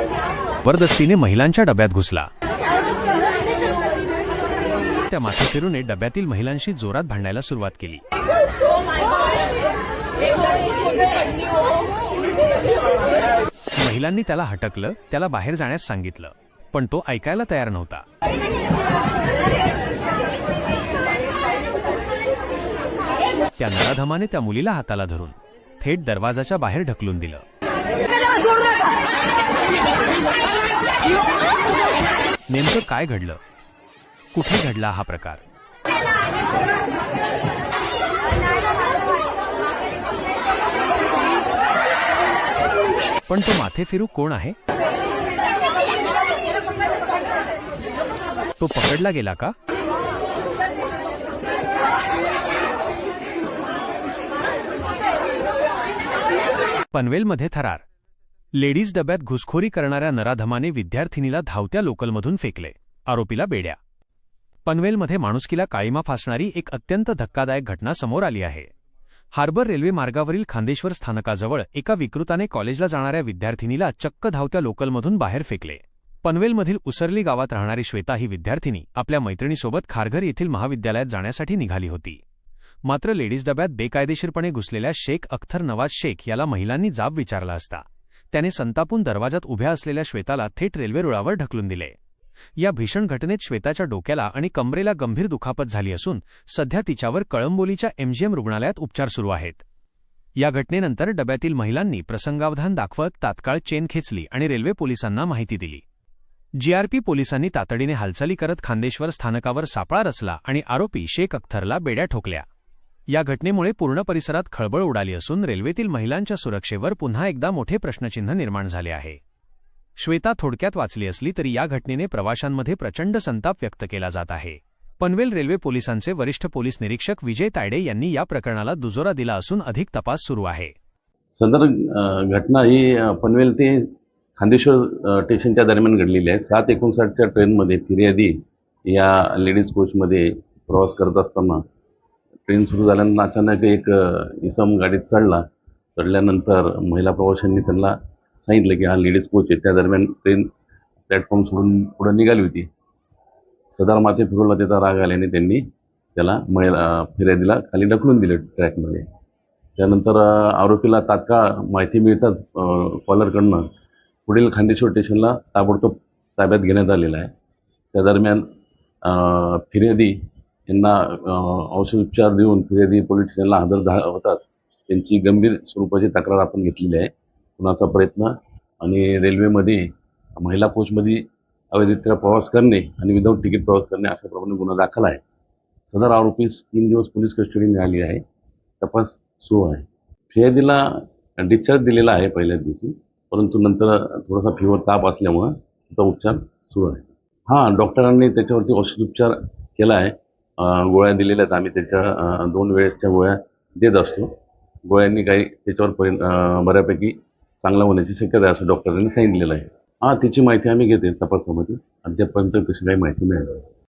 जबरदस्तीने महिलांच्या डब्यात घुसला। त्या माथेफिरूने डब्यातील महिलांशी जोरात भांडायला सुरुवात केली। महिलांनी त्याला हटकलं, त्याला बाहेर जाण्यास सांगितलं, पण तो ऐकायला तयार नव्हता। त्या नराधमाने त्या मुलीला हाताला धरून थेट दरवाजाच्या बाहेर ढकलून दिलं। नेमकं काय घडलं? कुठे घडला हा प्रकार? पण तो माथेफिरू कोण आहे? तो पकडला गेला का? पनवेलमध्ये थरार। लेडीज डब्यात घुसखोरी करणाऱ्या नराधमाने विद्यार्थिनीला धावत्या लोकलमधून फेकले, आरोपीला बेड्या। पनवेलमध्ये माणुसकीला काळीमा फासणारी एक अत्यंत धक्कादायक घटना समोर आली आहे। हार्बर रेल्वे मार्गावरील खांदेश्वर स्थानकाजवळ एका विकृताने कॉलेजला जाणाऱ्या विद्यार्थिनीला चक्क धावत्या लोकलमधून बाहेर फेकले। पनवेलमधील उसरली गावात राहणारी श्वेता ही विद्यार्थिनी आपल्या मैत्रिणीसोबत खारघर येथील महाविद्यालयात जाण्यासाठी निघाली होती। मात्र लेडीज डब्यात बेकायदेशीरपणे घुसलेल्या शेख अख्तर नवाज शेख याला महिलांनी जाब विचारला असता त्याने संतापून दरवाजात उभ्या असलेल्या श्वेताला थेट रेल्वे रुळावर ढकलून दिले। या भीषण घटनेत श्वेताच्या डोक्याला आणि कमरेला गंभीर दुखापत झाली असून सध्या तिच्यावर कळंबोलीच्या एमजीएम रुग्णालयात उपचार सुरू आहेत। या घटनेनंतर डब्यातील महिलांनी प्रसंगावधान दाखवत तात्काळ चेन खेचली आणि रेल्वे पोलिसांना माहिती दिली। जीआरपी पोलिसांनी तातडीने हालचाली करत खांदेश्वर स्थानकावर सापळा रचला आणि आरोपी शेख अख्तरला बेड्या ठोकल्या। या घटनेमुळे पूर्ण परिसरात खळबळ उडाली असून रेल्वेतील महिलांच्या सुरक्षेवर पुन्हा एकदा मोठे प्रश्नचिन्ह निर्माण झाले आहे। श्वेता थोडक्यात वाचली असली तरी या घटनेने प्रवाशांमध्ये प्रचंड संताप व्यक्त केला जात आहे। पनवेल रेल्वे पोलिसांचे वरिष्ठ पोलीस निरीक्षक विजय तायडे यांनी या प्रकरणाला दुजोरा दिला असून अधिक तपास सुरू आहे। सदर घटना ही पनवेल ते खांदेश्वर स्टेशनच्या दरम्यान घडलेली आहे। 7:59च्या ट्रेनमध्ये फिर्यादी या लेडीज कोचमध्ये प्रवास करत असताना ट्रेन सुरू झाल्यानंतर अचानक एक इसम गाडीत चढल्यानंतर महिला प्रवाशांनी त्यांना सांगितलं की हा लेडीज कोच आहे। त्या दरम्यान ट्रेन प्लॅटफॉर्म सोडून पुढे निघाली होती। सदर माथेफिरूला त्याचा राग आल्याने त्यांनी त्याला फिर्यादीला खाली ढकलून दिले ट्रॅकमध्ये। त्यानंतर आरोपीला तात्काळ माहिती मिळताच कॉलरकडनं पुढील खांदेश्वर स्टेशनला ताबडतोब ताब्यात घेण्यात आलेला आहे। त्या दरम्यान फिर्यादी यांना औषधोपचार देऊन फिर्यादी पोलीस स्टेशनला हजर होताच त्यांची गंभीर स्वरूपाची तक्रार आपण घेतलेली आहे। खुनाचा प्रयत्न आणि रेल्वेमध्ये महिला कोचमध्ये अवैधरित्या प्रवास करणे आणि विदाऊट तिकीट प्रवास करणे अशा प्रमाणे गुन्हा दाखल आहे। सदर आरोपीस 3 दिवस पोलीस कस्टडी मिळाली आहे। तपास सुरू आहे। फिर्यादीला डिस्चार्ज दिलेला आहे पहिल्याच दिवशी, परंतु नंतर थोडासा फीवर ताप असल्यामुळे त्याचा उपचार सुरू आहे। हां, डॉक्टरांनी त्याच्यावरती औषधोपचार केला आहे। गोळ्या दिलेल्या आहेत। आम्ही त्याच्या 2 वेळेसच्या गोळ्या देत असतो। गोळ्यांनी काही त्याच्यावर बऱ्यापैकी चांगला होण्याची शक्यता आहे असं डॉक्टरांनी सांगितलेलं आहे। हां, तिची माहिती आम्ही घेते तपासामध्ये। अद्यापर्यंत तशी काही माहिती मिळाली नाही।